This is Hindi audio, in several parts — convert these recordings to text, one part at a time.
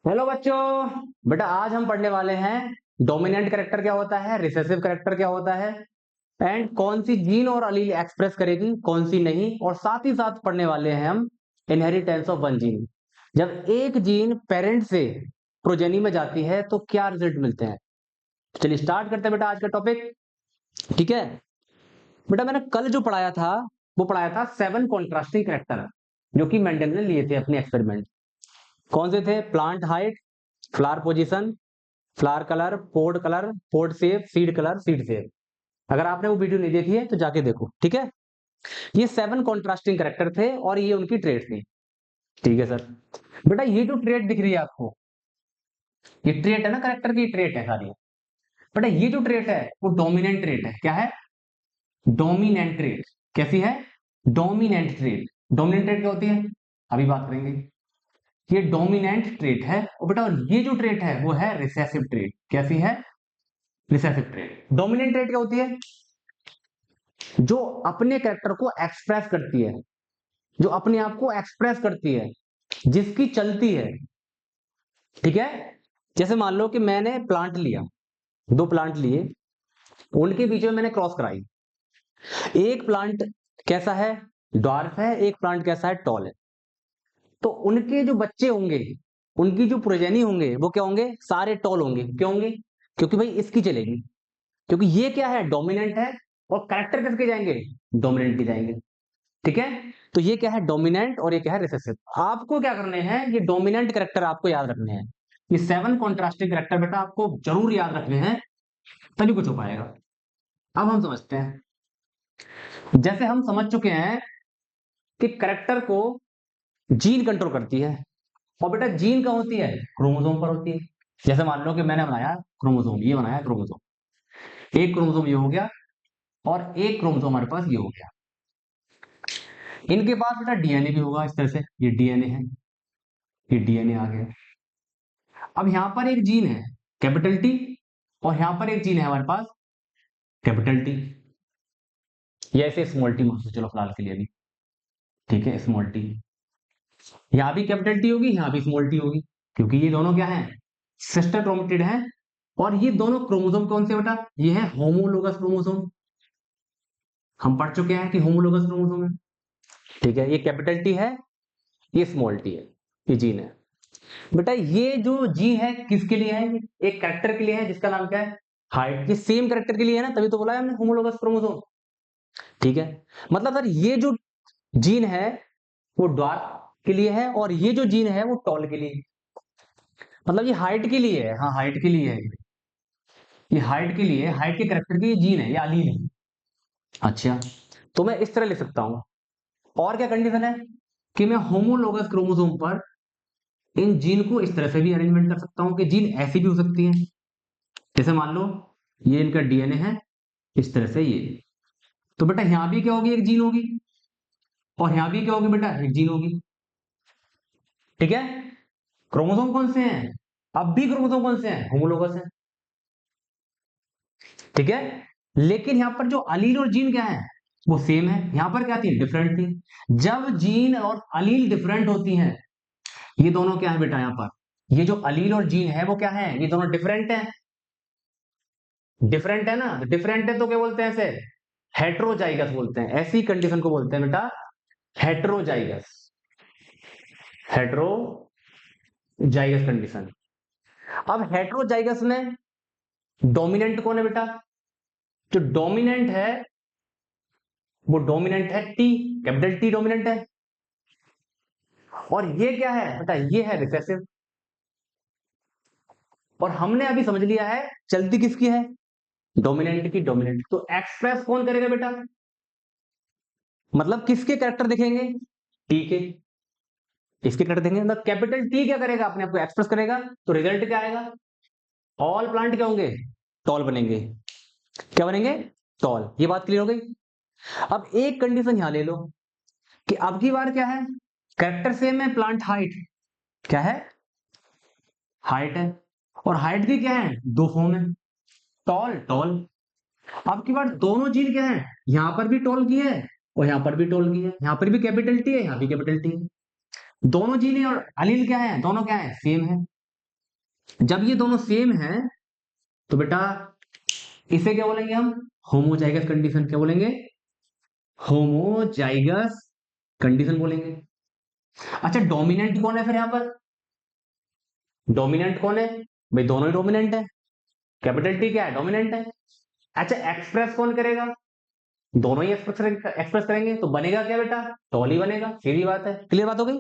हेलो बच्चों। बेटा आज हम पढ़ने वाले हैं डोमिनेंट कैरेक्टर क्या होता है, रिसेसिव कैरेक्टर क्या होता है, एंड कौन सी जीन और अलील एक्सप्रेस करेगी कौन सी नहीं, और साथ ही साथ पढ़ने वाले हैं हम इनहेरिटेंस ऑफ वन जीन। जब एक जीन पेरेंट से प्रोजेनी में जाती है तो क्या रिजल्ट मिलते हैं। तो चलिए स्टार्ट करते हैं बेटा आज का टॉपिक। ठीक है बेटा, मैंने कल जो पढ़ाया था वो पढ़ाया था 7 कॉन्ट्रास्टिंग कैरेक्टर जो कि मेंडल ने लिए थे अपने एक्सपेरिमेंट। कौन से थे? Plant height, flower position, flower colour, port shape, seed colour, seed shape. अगर आपने वो वीडियो नहीं देखी है तो जाके देखो। ठीक है, ये 7 कॉन्ट्रास्टिंग कैरेक्टर थे और ये उनकी ट्रेड थी। ठीक है सर। बेटा ये जो ट्रेड दिख रही है आपको, ये ट्रेट है ना, कैरेक्टर की ट्रेट है सारी। बेटा ये जो ट्रेट है वो डोमिनेंट ट्रेट है। क्या है? Dominant trait. कैसी है? Dominant trait. डोमिनेंट ट्रेट क्या होती है अभी बात करेंगे। ये डोमिनेंट ट्रेट है। और बेटा ये जो ट्रेट है वो है रिसेसिव ट्रेट। कैसी है? Recessive trait. डोमिनेंट ट्रेट क्या होती है? जो अपने कैरेक्टर को एक्सप्रेस करती है, जो अपने आप को एक्सप्रेस करती है, जिसकी चलती है। ठीक है, जैसे मान लो कि मैंने प्लांट लिया, दो प्लांट लिए, उनके बीच में मैंने क्रॉस कराई। एक प्लांट कैसा है? ड्वार्फ है। एक प्लांट कैसा है? टॉल है। तो उनके जो बच्चे होंगे, उनकी जो प्रोजेनी होंगे वो क्या होंगे? सारे टॉल होंगे। क्यों होंगे? क्योंकि भाई इसकी चलेगी, क्योंकि ये क्या है? डोमिनेंट है। और कैरेक्टर किसके जाएंगे? डोमिनेंट के जाएंगे। ठीक है, तो ये क्या है? डोमिनेंट, और ये क्या है? रिसेसिव। आपको क्या करने हैं? ये डोमिनेंट कैरेक्टर आपको याद रखने हैं। ये 7 कॉन्ट्रास्टिंग कैरेक्टर बेटा आपको जरूर याद रखने हैं, तभी कुछ हो पाएगा। अब हम समझते हैं। जैसे हम समझ चुके हैं कि कैरेक्टर को जीन कंट्रोल करती है, और बेटा जीन कहाँ होती है? क्रोमोसोम पर होती है। जैसे मान लो कि मैंने बनाया क्रोमोसोम, ये बनाया क्रोमोसोम। एक क्रोमोसोम ये हो गया, और एक क्रोमोसोम हमारे पास ये हो गया। इनके पास बेटा डीएनए भी होगा। इस तरह से ये डीएनए है, ये डीएनए आ गया। अब यहां पर एक जीन है कैपिटल टी, और यहां पर एक जीन है हमारे पास कैपिटल टी, या ऐसे स्मॉल टी मान लो, चलो फिलहाल के लिए भी। ठीक है, स्मॉल टी। यहां भी कैपिटल टी होगी, यहां भी स्मॉल टी होगी, क्योंकि ये दोनों क्या है? सिस्टर क्रोमेटिड है। और ये दोनों क्रोमोसोम कौन से बेटा? ये है होमोलोगस क्रोमोसोम। हम पढ़ चुके हैं कि होमोलोगस क्रोमोसोम है। ठीक है, ये कैपिटल टी है, ये स्मॉल टी है, ये जीन है। बेटा ये जो जीन है किसके लिए है? एक कैरेक्टर के लिए है जिसका नाम क्या है? हाइट। ये सेम कैरेक्टर के लिए है ना, तभी तो बोला है हमने होमोलोगस क्रोमोसोम। ठीक है, मतलब सर ये जो जीन है वो ड्वार्फ के लिए है, और ये जो जीन है वो टॉल के लिए है। मतलब ये हाइट के लिए है। हाँ, हाइट के लिए है। ये हाइट के लिए, हाइट के कैरेक्टर की जीन है, ये एलील है। अच्छा, तो मैं इस तरह लिख सकता हूं। और क्या कंडीशन है कि मैं होमोलोगस क्रोमोसोम पर इन जीन को इस तरह से भी अरेंजमेंट कर सकता हूं कि जीन ऐसी भी हो सकती है। जैसे मान लो ये इनका डीएनए है, इस तरह से ये। तो बेटा यहां भी क्या होगी? एक जीन होगी, और यहां भी क्या होगी बेटा? एक जीन होगी। ठीक है, क्रोमोसोम कौन से हैं? अब भी क्रोमोसोम कौन से हैं? होमोलोगस है। ठीक है, लेकिन यहां पर जो अलील और जीन क्या है? वो सेम है। यहां पर क्या थी? डिफरेंट थी। जब जीन और अलील डिफरेंट होती हैं, ये दोनों क्या है बेटा? यहां पर ये जो अलील और जीन है वो क्या है? ये दोनों डिफरेंट है। डिफरेंट है ना, डिफरेंट है तो क्या बोलते हैं? इसे हेट्रोजाइगस बोलते हैं। ऐसी कंडीशन को बोलते हैं बेटा हेट्रोजाइगस। Heterozygous condition. अब हेट्रोजाइगस में डोमिनेंट कौन है बेटा? जो डोमिनेंट है वो डोमिनेंट है टी, कैपिटल टी डोमिनेंट है। और ये क्या है बेटा? ये है रिसेसिव। और हमने अभी समझ लिया है चलती किसकी है? डोमिनेंट की। डोमिनेंट तो एक्सप्रेस कौन करेगा बेटा? मतलब किसके कैरेक्टर दिखेंगे? टी के। इसके कैरेक्टर देंगे, मतलब कैपिटल टी क्या करेगा? अपने आप को एक्सप्रेस करेगा। तो रिजल्ट क्या आएगा? ऑल प्लांट क्या होंगे? टॉल बनेंगे। क्या बनेंगे? टॉल। ये बात क्लियर हो गई। अब एक कंडीशन यहां ले लो कि अब की बार क्या है? कैरेक्टर सेम है, प्लांट हाइट क्या है? हाइट है। और हाइट की क्या है? दो फॉर्म है, टॉल टॉल। अब की बार दोनों जीन क्या है? यहां पर भी टॉल की है, और यहां पर भी टॉल की है। यहां पर भी कैपिटल टी है, यहां भी कैपिटल टी है। दोनों जीन और अलील क्या है? दोनों क्या है? सेम है। जब ये दोनों सेम हैं तो बेटा इसे क्या बोलेंगे हम? Homozygous condition. क्या बोलेंगे? होमोजाइगस कंडीशन बोलेंगे। अच्छा, डोमिनेंट कौन है फिर यहां पर? डोमिनेंट कौन है भाई? दोनों ही डोमिनेंट है। कैपिटल टी क्या है? डोमिनेंट है। अच्छा, एक्सप्रेस कौन करेगा? दोनों ही एक्सप्रेस करेंगे तो बनेगा क्या बेटा? टॉल ही बनेगा। सीधी बात है। क्लियर बात हो गई।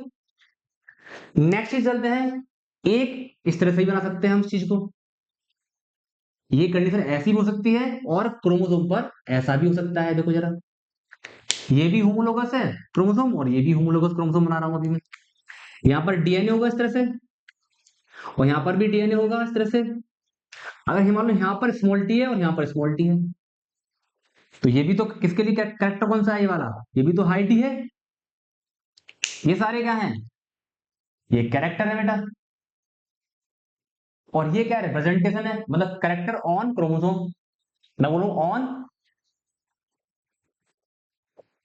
नेक्स्ट चीज चलते हैं। एक इस तरह से ही बना सकते हैं हम इस चीज को। ये कंडीशन ऐसी भी हो सकती है और क्रोमोसोम पर ऐसा भी हो सकता है। देखो जरा, ये भी होमोलोगस है क्रोमोसोम और ये भी होमोलोगस क्रोमोसोम बना रहा हूं अभी मैं। यहां पर डीएनए होगा इस तरह से और यहां पर भी डीएनए होगा इस तरह से। अगर मान लो यहां पर स्मॉल टी है और यहां पर स्मॉल टी है तो ये भी तो किसके लिए कैरेक्टर कौन सा है? ये वाला, ये भी तो हाई टी है। ये सारे क्या हैं? ये कैरेक्टर है बेटा। और ये क्या रिप्रेजेंटेशन है? मतलब कैरेक्टर ऑन क्रोमोसोम। मैं बोलूं ऑन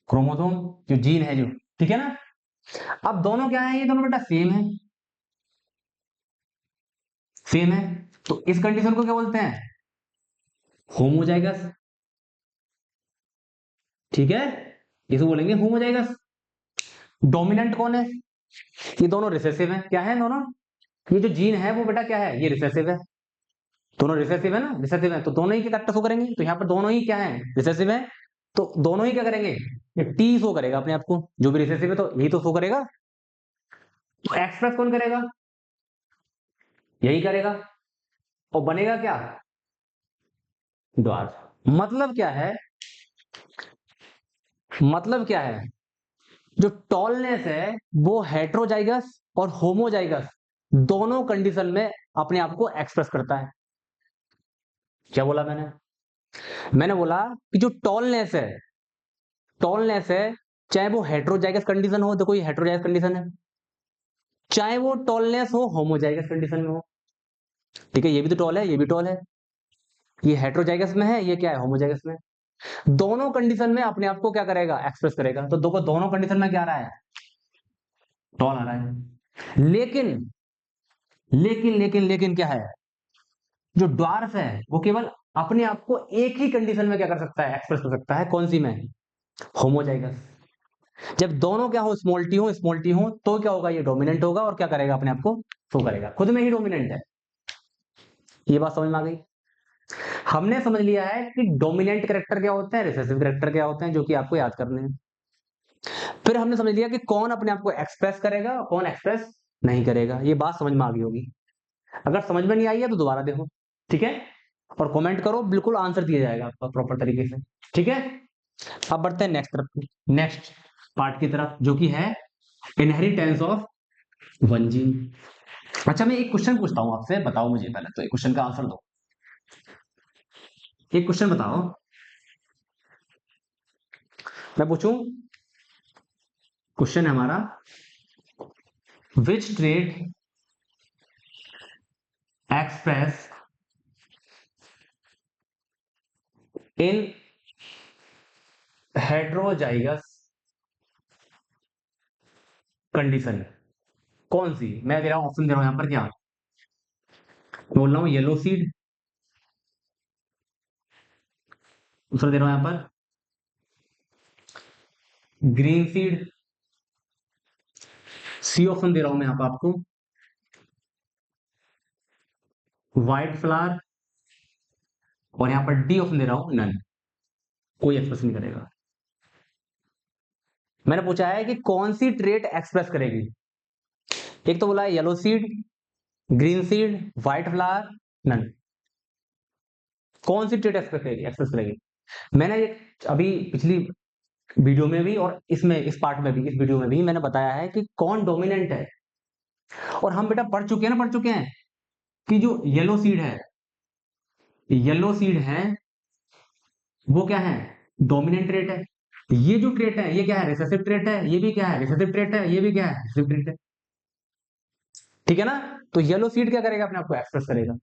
क्रोमोसोम, जो जीन है जो। ठीक है ना? अब दोनों क्या है? ये दोनों बेटा सेम है। सेम है तो इस कंडीशन को क्या बोलते हैं? होमोजाइगस। ठीक है, इसे बोलेंगे होमोजाइगस। डोमिनेंट कौन है? ये दोनों रिसेसिव है। क्या है दोनों? ये जो जीन है वो बेटा क्या है? ये रिसेसिव है। दोनों रिसेसिव है ना? रिसेसिव है तो दोनों ही के कैरेक्टर शो करेंगे। तो यहाँ पर दोनों ही क्या है? रिसेसिव है। तो दोनों ही क्या करेंगे? ये टी शो करेगा अपने आप को। जो भी रिसेसिव है तो यही तो शो करेगा। तो एक्सप्रेस कौन करेगा? यही करेगा। और बनेगा क्या? द्वार। मतलब क्या है? मतलब क्या है? जो टॉलनेस है वो हेट्रोजाइगस और होमोजाइगस दोनों कंडीशन में अपने आप को एक्सप्रेस करता है। क्या बोला मैंने? मैंने बोला कि जो टॉलनेस है, टॉलनेस है, चाहे वो हेट्रोजाइगस कंडीशन हो, देखो ये हेट्रोजाइगस कंडीशन है, चाहे वो टॉलनेस हो होमोजाइगस कंडीशन में हो। ठीक है, ये भी तो टॉल है, ये भी टॉल है। ये हेट्रोजाइगस में है, ये क्या है? होमोजाइगस में। दोनों कंडीशन में अपने आप को क्या करेगा? एक्सप्रेस करेगा। तो देखो दोनों कंडीशन में क्या आ रहा है? टॉल आ रहा है। लेकिन क्या है? जो ड्वार्फ है वो केवल अपने आप को एक ही कंडीशन में क्या कर सकता है? एक्सप्रेस कर सकता है। कौन सी में? होमोजाइगस। जब दोनों क्या हो? स्मॉल टी हो तो क्या होगा? ये डोमिनेंट होगा और क्या करेगा? अपने आप को शो करेगा। खुद में ही डोमिनेंट है। ये बात समझ में आ गई। हमने समझ लिया है कि डोमिनेंट कैरेक्टर क्या होते हैं, रिसेसिव कैरेक्टर क्या होते हैं, जो कि आपको याद करने हैं। फिर हमने समझ लिया कि कौन अपने आप को एक्सप्रेस करेगा और कौन एक्सप्रेस नहीं करेगा। ये बात समझ में आ गई होगी। अगर समझ में नहीं आई है तो दोबारा देखो। ठीक है, और कमेंट करो, बिल्कुल आंसर दिया जाएगा आपका प्रॉपर तरीके से। ठीक है, अब बढ़ते हैं नेक्स्ट तरफ, नेक्स्ट पार्ट की तरफ, जो कि है इनहेरिटेंस ऑफ वन जीन। अच्छा, मैं एक क्वेश्चन पूछता हूं आपसे, बताओ मुझे पहले तो एक क्वेश्चन का आंसर दो। एक क्वेश्चन बताओ, मैं पूछूं। क्वेश्चन है हमारा, which trait express in heterozygous condition. कौन सी? मैं दे रहा हूं ऑप्शन, दे रहा हूं यहां पर। क्या बोल रहा हूं? Yellow seed. दूसरा दे रहा हूं यहां पर ग्रीन सीड। सी ऑप्शन दे रहा हूं मैं यहां पर आपको, व्हाइट फ्लावर। और यहां पर डी ऑप्शन दे रहा हूं, नन। कोई एक्सप्रेस नहीं करेगा। मैंने पूछा है कि कौन सी ट्रेट एक्सप्रेस करेगी। एक तो बोला है yellow seed, green seed, white flower, none. कौन सी ट्रेट एक्सप्रेस करेगी? एक्सप्रेस करेगी। मैंने ये अभी पिछली वीडियो में भी और इसमें इस पार्ट में भी, इस वीडियो में भी मैंने बताया है कि कौन डोमिनेंट है। और हम बेटा पढ़ चुके हैं कि जो येलो सीड है वो क्या है? डोमिनेंट ट्रेट है। ये जो ट्रेट है ये क्या है? रिसेसिव ट्रेट है। ये भी क्या है? रिसेसिव ट्रेट है। ये भी क्या है? रिसेसिव ट्रेट है। ठीक है ना? तो येलो सीड क्या करेगा? अपने आप को एक्सप्रेस करेगा।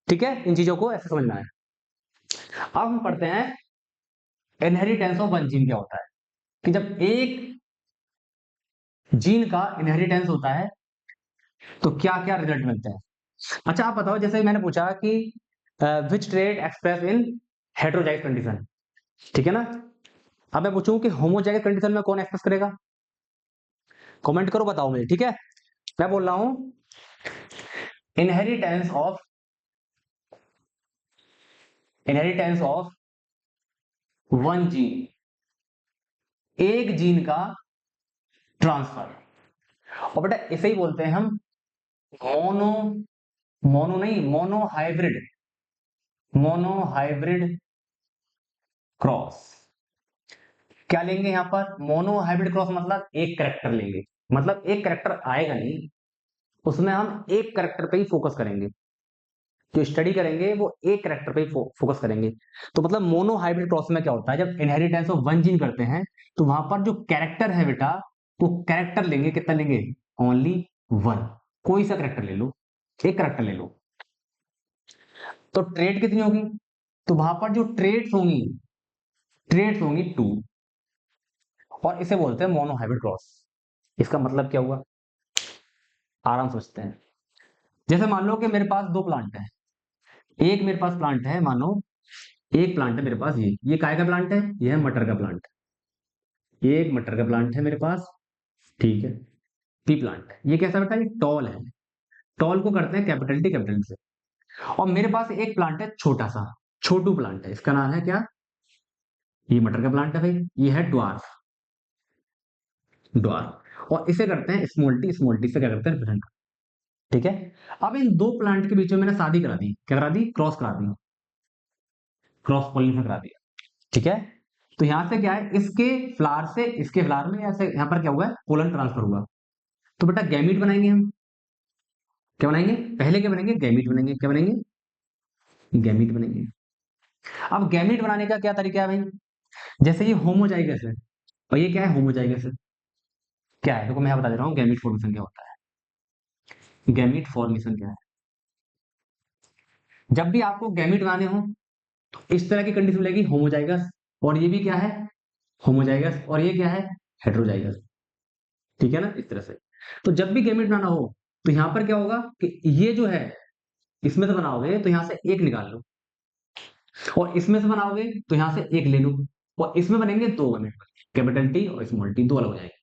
ठीक है, इन चीजों को ऐसे समझना है। अब हम पढ़ते हैं इनहेरिटेंस ऑफ वन जीन क्या होता है। कि जब एक जीन का इनहेरिटेंस होता है तो क्या क्या रिजल्ट मिलते हैं। अच्छा आप बताओ, जैसे मैंने पूछा कि which trait express in heterozygous condition, ठीक है ना। अब मैं पूछूं कि होमोजाइगस कंडीशन में कौन एक्सप्रेस करेगा, कमेंट करो बताओ मुझे, ठीक है। मैं बोल रहा हूं inheritance of inheritance of one gene, एक जीन का ट्रांसफर। और बेटा इसे ही बोलते हैं हम मोनो मोनो नहीं मोनो हाइब्रिड क्रॉस। क्या लेंगे यहां पर, मोनो हाइब्रिड क्रॉस मतलब एक करेक्टर लेंगे, मतलब एक करेक्टर आएगा नहीं, उसमें हम एक करेक्टर पे ही फोकस करेंगे, जो स्टडी करेंगे वो एक करेक्टर पे ही फोकस करेंगे। तो मतलब मोनो हाइब्रिड क्रॉस में क्या होता है, जब इनहेरिटेंस ऑफ वन जीन करते हैं तो वहां पर जो कैरेक्टर है बेटा, वो कैरेक्टर लेंगे, कितना लेंगे, ओनली वन। कोई सा करेक्टर ले लो, एक करेक्टर ले लो। तो ट्रेड कितनी होगी, तो वहां पर जो ट्रेड्स होंगी टू, और इसे बोलते हैं मोनो हाइब्रिड क्रॉस। इसका मतलब क्या हुआ, आराम से सोचते हैं। जैसे मान लो कि मेरे पास दो प्लांट है, एक मेरे पास प्लांट है, मानो एक प्लांट है मेरे पास, ये काय का प्लांट है, ये है मटर का प्लांट, ये एक मटर का प्लांट है मेरे पास, ठीक है। पी प्लांट है, ये कैसा बेटा, ये टॉल है, टॉल को करते हैं कैपिटल से। और मेरे पास एक प्लांट है छोटा सा, छोटू प्लांट है, इसका नाम है क्या, ये मटर का प्लांट है भाई, ये है ड्वार्फ, ड्वार्फ। और इसे करते हैं स्मॉल टी से क्या करते हैं, रिप्रेजेंट, ठीक है। अब इन दो प्लांट के बीच में मैंने शादी करा दी, क्या करा दी, क्रॉस करा दी, क्रॉस पोलिनेशन करा दिया, ठीक है। तो यहां से क्या है, इसके फ्लावर से इसके फ्लावर में ऐसे यहां पर क्या हुआ है, पोलन ट्रांसफर हुआ। तो बेटा गैमीट बनाएंगे हम, क्या बनाएंगे, पहले क्या बनेंगे, गैमीट बनेंगे, क्या बनेंगे, गैमीट बनेंगे। अब गैमीट बनाने का क्या तरीका है भाई, जैसे ये होमोजाइगस है और ये क्या है, होमोजाइगस है, क्या है, देखो मैं बता दे रहा हूँ गैमीट फॉर्मेशन क्या होता है। गैमीट फॉर्मेशन क्या है, जब भी आपको गैमीट बनाने हो तो इस तरह की कंडीशन मिलेगी, होमोजाइगस, और ये भी क्या है, होमोजाइगस, और ये क्या है, हेटेरोजाइगस, ठीक है ना, इस तरह से। तो जब भी गैमेट बनाना हो तो यहां पर क्या होगा कि ये जो है, इसमें से बनाओगे तो यहां से एक निकाल लो, और इसमें से बनाओगे तो यहां से एक ले लो, और इसमें बनेंगे दो गैमेट, कैपिटल टी और स्मॉल टी, दो अलग हो जाएंगे।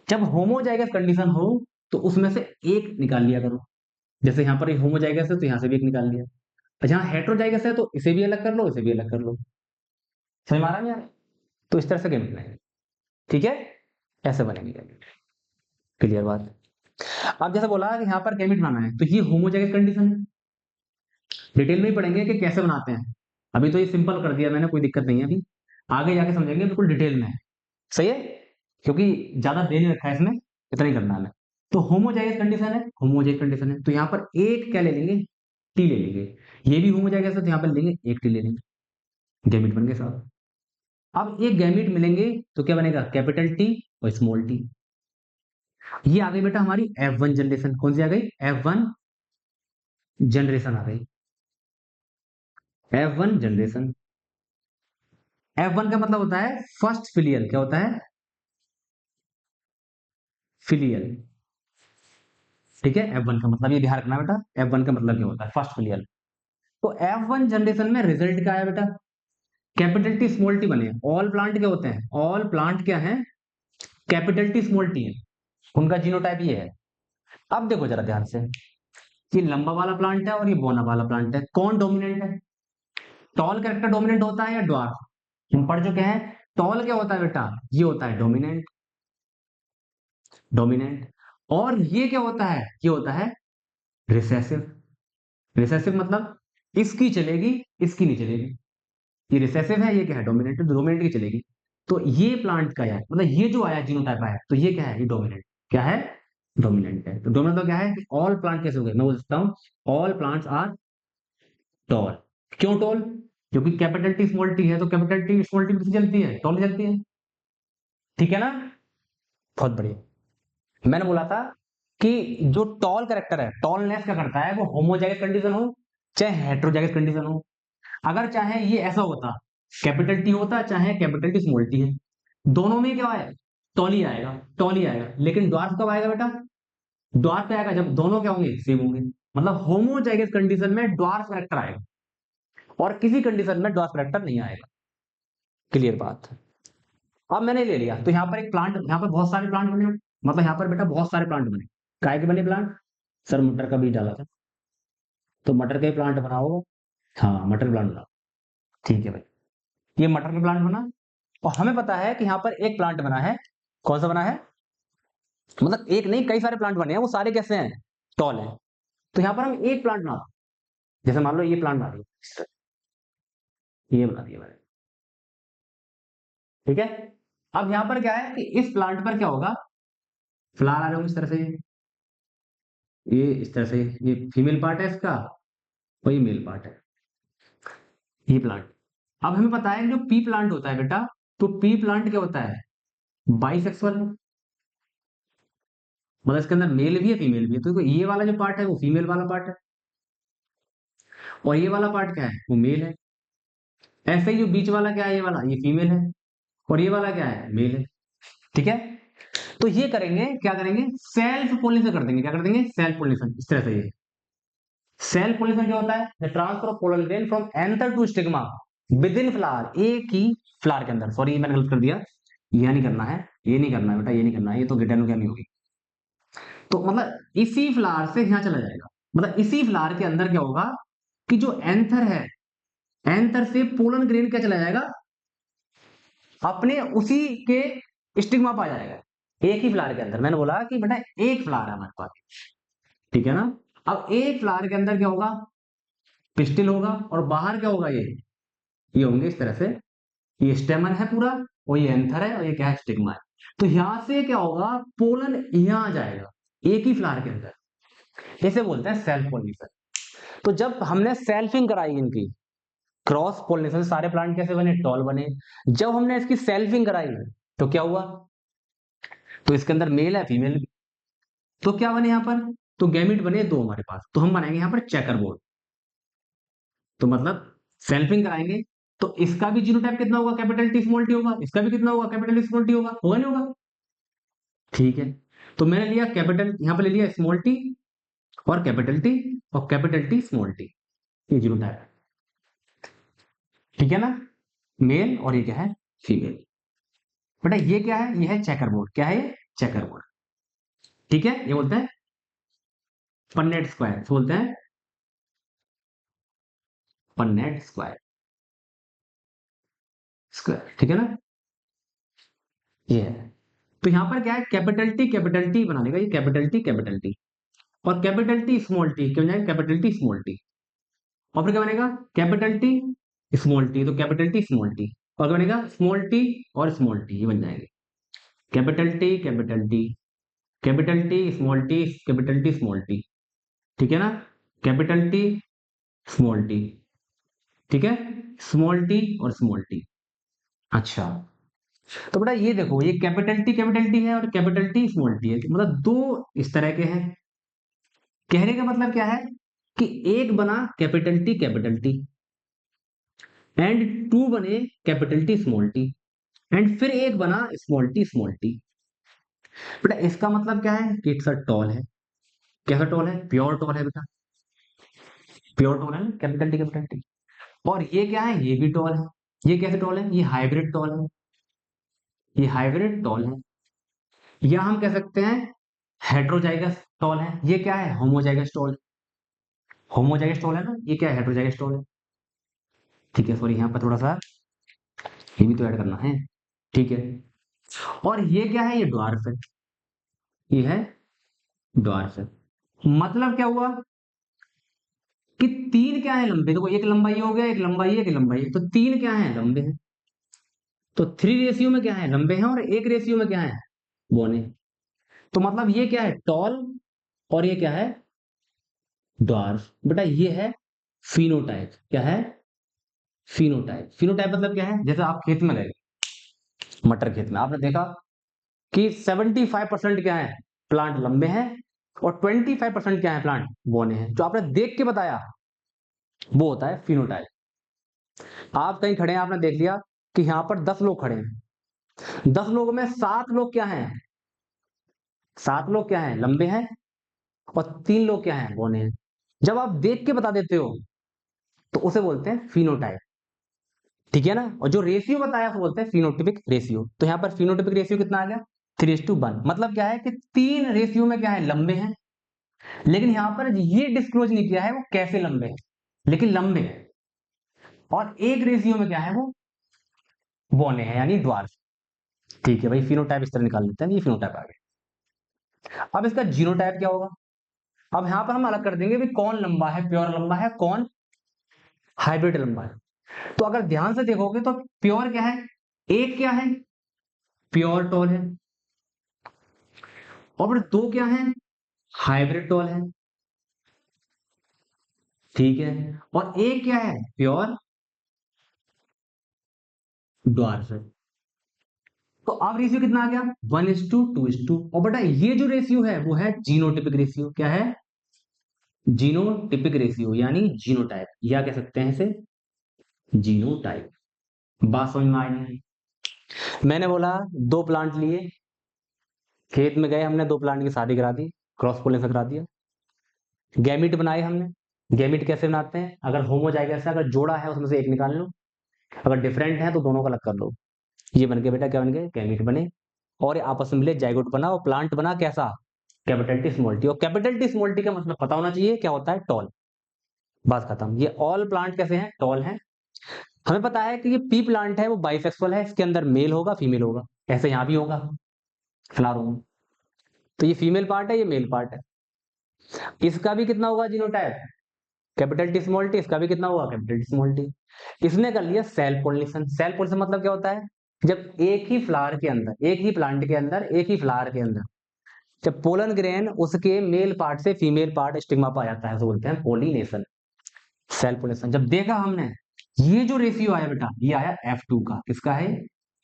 जब होमोजाइगस कंडीशन हो तो उसमें से एक निकाल लिया करो, जैसे यहां पर होमोजाइगस है तो यहां से भी एक निकाल लिया, और जहां हेटेरोजाइगस है तो इसे भी अलग कर लो, इसे भी अलग कर लो, समझ में आ रहा है यार। तो इस तरह से गैमेट बनेंगे, ठीक है, ऐसे बनेंगे गैमेट, क्लियर बात। अब जैसे बोला कि यहाँ पर गैमेट बनाना है तो ये होमोजाइगस कंडीशन है, डिटेल में ही पढ़ेंगे कि कैसे बनाते हैं। अभी तो ये सिंपल कर दिया मैंने, कोई दिक्कत नहीं है, अभी आगे जाके समझेंगे बिल्कुल डिटेल में, सही है, क्योंकि ज्यादा दे नहीं रखा है इसमें, इतना ही करना है हमें। तो होमोजाइगस कंडीशन है तो यहाँ पर एक क्या ले लेंगे, टी ले लेंगे, ये भी होमोजाइगस है तो यहाँ पर लेंगे एक टी ले लेंगे, गैमेट बन गए साहब। अब एक गैमेट मिलेंगे तो क्या बनेगा, कैपिटल टी और स्मॉल टी। ये आ गई बेटा हमारी F1 जनरेशन, कौन सी आ गई, F1 जनरेशन आ गई, F1 जनरेशन। F1 का मतलब होता है फर्स्ट फिलियल, क्या होता है, फिलियल, ठीक है। F1 का मतलब, ये ध्यान रखना बेटा, F1 का मतलब क्या होता है, फर्स्ट फिलियल। तो F1 जनरेशन में रिजल्ट क्या आया बेटा, कैपिटल टी स्मॉल टी बने। ऑल प्लांट क्या होते हैं, ऑल प्लांट क्या है, कैपिटल टी स्मॉल टी है, उनका जीनोटाइप ये है। अब देखो जरा ध्यान से, ये लंबा वाला प्लांट है और ये बोना वाला प्लांट है, कौन डोमिनेंट है, टॉल कैरेक्टर डोमिनेंट होता है या ड्वार्फ, हम पढ़ चुके हैं। टॉल क्या होता है बेटा, ये होता है डोमिनेंट, डोमिनेंट। और ये क्या होता है, ये होता है रिसेसिव, रिसेसिव मतलब इसकी चलेगी, इसकी नहीं चलेगी, ये रिसेसिव है, ये क्या है, डोमिनेंट, डोमिनेंट की चलेगी। तो ये प्लांट का है, मतलब ये जो आया जीनोटाइप आया, तो ये क्या है, ये डोमिनेंट, क्या है, डोमिनेंट है। तो डोमिनेंट तो क्या है, ऑल प्लांट कैसे हो गए, मैं बोल सकता हूँ ऑल प्लांट्स आर टॉल। क्यों टॉल, क्योंकि कैपिटल टी स्मॉल टी है, तो कैपिटल टी स्मॉल टी किससे चलती है, टॉल चलती है, ठीक है ना, बहुत बढ़िया। मैंने बोला था कि जो टॉल करेक्टर है, टॉलनेस क्या करता है, वो होमोजाइगस कंडीशन हो चाहे हेटेरोजाइगस कंडीशन हो। अगर चाहे ये ऐसा होता, कैपिटल टी होता चाहे कैपिटल टी स्मॉल टी है, दोनों में क्या है, टॉल ही आएगा, टॉल ही आएगा। लेकिन ड्वार्फ कब आएगा बेटा, ड्वार्फ आएगा जब दोनों क्या होंगे, सेम होंगे। मतलब होमोजाइगस कंडीशन में ड्वार्फ कैरेक्टर आएगा और किसी कंडीशन में ड्वार्फ कैरेक्टर नहीं आएगा। क्लियर बात। अब मैंने ले लिया तो यहाँ पर एक प्लांट, यहाँ पर बहुत सारे प्लांट बने, मतलब यहाँ पर बेटा बहुत सारे प्लांट बने। काय के बने प्लांट? सर मटर का बीज डाला था तो मटर का ही प्लांट बना होगा। हाँ मटर प्लांट बना। ठीक है भाई, ये मटर का प्लांट बना और हमें पता है कि यहाँ पर एक प्लांट बना है। कौन सा बना है? मतलब एक नहीं, कई सारे प्लांट बने हैं, वो सारे कैसे हैं? टॉल है। तो यहाँ पर हम एक प्लांट बना, जैसे मान लो ये प्लांट बना दिया, ये बना दिया मैंने। ठीक है, अब यहाँ पर क्या है कि इस प्लांट पर क्या होगा, फ्लावर आ रहे होंगे इस तरह से, ये इस तरह से, ये फीमेल पार्ट है इसका और ये मेल पार्ट है, ये प्लांट। अब हमें पता है जो पी प्लांट होता है बेटा, तो पी प्लांट क्या होता है? बाइसेक्सुअल, मतलब इसके अंदर मेल भी है फीमेल भी है। तो ये वाला जो पार्ट है वो फीमेल वाला पार्ट है और ये वाला पार्ट क्या है? वो मेल है। ऐसे ही जो बीच वाला क्या है, ये वाला, ये फीमेल है और ये वाला क्या है? मेल है। ठीक है, तो ये करेंगे, क्या करेंगे? सेल्फ पोलिनेशन कर देंगे। क्या कर देंगे? Self pollination. इस तरह से ये सेल्फ पोलिनेशन क्या होता है? The transfer of pollen grain from anther to stigma within flower, एक ही फ्लावर के अंदर। सॉरी मैंने गलत कर दिया, यह नहीं करना है, ये नहीं करना है बेटा, ये नहीं करना है, ये तो गिटेनोगेमी होगी। तो मतलब इसी फ्लावर से यहां चला जाएगा, मतलब इसी फ्लावर के अंदर क्या होगा कि जो एंथर है, एंथर से पोलन ग्रेन क्या चला जाएगा? अपने उसी के स्टिग्मा पा जाएगा, एक ही फ्लावर के अंदर। मैंने बोला कि बेटा एक फ्लावर है हमारे पास, ठीक है ना। अब एक फ्लावर के अंदर क्या होगा? पिस्टिल होगा और बाहर क्या होगा? ये होंगे इस तरह से, ये स्टेमन है पूरा और ये एंथर है और ये क्या है? स्टिग्मा है। तो यहां से क्या होगा? पोलन यहां आ जाएगा एक ही फ्लावर के अंदर, इसे बोलते हैं सेल्फ पोलिनेशन। तो जब हमने सेल्फिंग कराई इनकी, क्रॉस पोलिनेशन, सारे प्लांट कैसे बने? टॉल बने। जब हमने इसकी सेल्फिंग कराई तो क्या हुआ? तो इसके अंदर मेल है फीमेल, तो क्या बने यहाँ पर? तो गैमिट बने दो हमारे पास, तो हम बनाएंगे यहाँ पर चेकर बोर्ड। तो मतलब सेल्फिंग कराएंगे तो इसका भी जीनोटाइप कितना होगा? कैपिटल टी स्मॉल टी होगा। इसका भी कितना होगा? कैपिटल टी स्मॉल टी होगा। होगा नहीं होगा? ठीक है, तो मैंने लिया कैपिटल, यहाँ पे ले लिया स्मॉल टी और कैपिटल टी और कैपिटल टी स्मॉल टी, ये जीनोटाइप है। ठीक है ना, मेल और ये क्या है? फीमेल। बेटा ये क्या है? ये है चेकर बोर्ड। क्या है ये? Checker board. ठीक है, ये बोलते हैं पन्नेट स्क्वायर, बोलते हैं पन्नेट स्क्वायर, स्क्वायर। ठीक है ना, ये है। तो यहां पर क्या है? कैपिटल टी बनाने का, ये कैपिटल टी और कैपिटल टी स्मॉल टी, क्या बनेगा? Capital T small T. और फिर क्या बनेगा? कैपिटल टी स्मॉल टी, तो कैपिटल टी स्मॉल टी। और क्या बनेगा? स्मॉल टी और स्मॉल टी, ये बन जाएंगे capital T capital T, capital T small T, capital T small T. ठीक है ना, कैपिटल टी स्मॉल टी, ठीक है, स्मॉल टी और स्मॉल टी। अच्छा, तो बेटा ये देखो, ये कैपिटल टी है और कैपिटल टी स्मॉल टी है, मतलब दो इस तरह के हैं। कहने का मतलब क्या है कि एक बना कैपिटल टी एंड टू बने capital T small T and फिर एक बना स्मॉल टी। बेटा इसका मतलब क्या है कि इट्स अ टॉल है। कैसा टॉल है? प्योर टॉल है बेटा, प्योर टॉल है ना, कैपिटल टी। और ये क्या है? ये भी टॉल है। ये कैसे टॉल है? ये हाइब्रिड टॉल है, ये हाइब्रिड टॉल है। या हम कह सकते हैं हेट्रोजाइगस टॉल है। ये क्या है? होमोजाइगस टॉल, होमोजाइगस टॉल है ना, ये क्या है? हेट्रोजाइगस टॉल है। ठीक है, सॉरी यहाँ पर थोड़ा सा ये भी तो ऐड करना है। ठीक है, और ये क्या है? ये ड्वार्फ है, ये है ड्वार्फ है। मतलब क्या हुआ कि तीन क्या है? लंबे। देखो एक लंबा ये हो गया, एक लंबा ये, एक लंबा ये, तो तीन क्या है? लंबे हैं। तो थ्री रेशियो में क्या है? लंबे हैं, और एक रेशियो में क्या है? बौने। तो मतलब ये क्या है? टॉल और ये क्या है? ड्वार्फ। बेटा ये है फिनोटाइप। क्या है? फिनोटाइप। फिनोटाइप मतलब क्या है? जैसे आप खेत में गए, मटर खेत में, आपने देखा कि 75% क्या है? प्लांट लंबे हैं और 25% क्या है? प्लांट बौने हैं। जो आपने देख के बताया वो होता है फिनोटाइप। आप कहीं खड़े हैं, आपने देख लिया कि यहां पर 10 लोग खड़े हैं, 10 लोगों में 7 लोग क्या हैं? 7 लोग क्या हैं? लंबे हैं और 3 लोग क्या हैं? बौने हैं। जब आप देख के बता देते हो तो उसे बोलते हैं फिनोटाइप, ठीक है ना। और जो रेशियो बताया उसे बोलते हैं फिनोटिपिक रेशियो। तो यहाँ पर फिनोटिपिक रेशियो कितना आ गया 3:1। मतलब क्या है कि 3 रेशियो में क्या है लंबे हैं, लेकिन यहाँ पर ये डिस्क्लोज नहीं किया है वो कैसे लंबे हैं, लेकिन लंबे हैं। और एक रेशियो में क्या है वो बौने हैं यानी द्वार। ठीक है भाई, फिनोटाइप इस तरह निकाल लेते हैं, ये फिनोटाइप आ गया। अब इसका जीनोटाइप क्या होगा। अब यहां पर हम अलग कर देंगे भी कौन लंबा है, प्योर लंबा है, कौन हाइब्रिड लंबा है। तो अगर ध्यान से देखोगे तो प्योर क्या है, एक क्या है प्योर टॉल है, और फिर दो क्या है हाइब्रिड टॉल है, ठीक है। और एक क्या है प्योर ड्वार्फ है। तो अब रेशियो कितना आ गया 1:2:2। और बेटा ये जो रेशियो है वो है जीनोटिपिक रेशियो। क्या है जीनोटिपिक रेशियो यानी जीनोटाइप, या कह सकते हैं इसे जीनोटाइप। बात समझ में आई नहीं। मैंने बोला 2 प्लांट लिए, खेत में गए हमने, 2 प्लांट की शादी करा दी, क्रॉस पोलिनेशन करा दिया, गैमिट बनाए हमने। गैमिट कैसे बनाते हैं, अगर होमोजाइगस है, अगर जोड़ा है उसमें से एक निकाल लो, अगर डिफरेंट है तो दोनों को अलग कर लो। ये बन गए बेटा, क्या बन गए गैमिट बने। और ये आपस में मिले जाइगोट बना, और प्लांट बना कैसा कैपिटल टी स्मॉल टी। और कैपिटल टी स्मॉल टी का मतलब पता होना चाहिए क्या होता है टॉल। बात खत्म। ये ऑल प्लांट कैसे हैं टॉल हैं। हमें पता है कि ये पी प्लांट है वो बाइसेक्सुअल है, इसके अंदर मेल होगा फीमेल होगा, ऐसे यहां भी होगा फ्लावर में। तो ये फीमेल पार्ट है, ये मेल पार्ट है। इसका भी कितना होगा genotype capital T small T, इसका भी कितना होगा कैपिटल टी स्मॉल टी। इसने कर लिया सेल्फ पोलिनेशन। सेल्फ पोलिनेशन मतलब क्या होता है, जब एक ही फ्लावर के अंदर, एक ही प्लांट के अंदर, एक ही फ्लावर के अंदर जब पोलन ग्रेन उसके मेल पार्ट से फीमेल पार्ट स्टिग्मा पा जाता है तो बोलते हैं पोलिनेशन, सेल्फ पोलिनेशन। जब देखा हमने ये जो रेशियो आया बेटा, ये आया F2 का, किसका है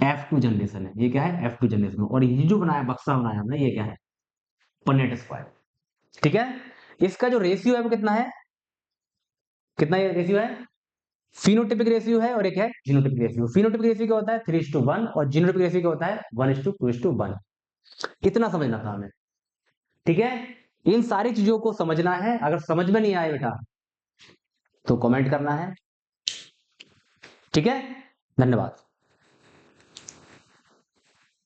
F2 जनरेशन है, ये क्या है F2 जनरेशन। और ये जो बनाया बक्सा बनाया हमने, ये क्या है पनेट स्क्वायर, ठीक है। इसका जो रेशियो है वो कितना है, कितना ये रेशियो है फिनोटिपिक रेशियो है, और एक है जीनोटिपिक रेशियो। फिनोटिपिक रेशियो क्या होता है 3:1, और जीनोटिपिक रेशियो क्या होता है 1:2:1। इतना समझना था हमें, ठीक है। इन सारी चीजों को समझना है। अगर समझ में नहीं आए बेटा तो कमेंट करना है, ठीक है। धन्यवाद।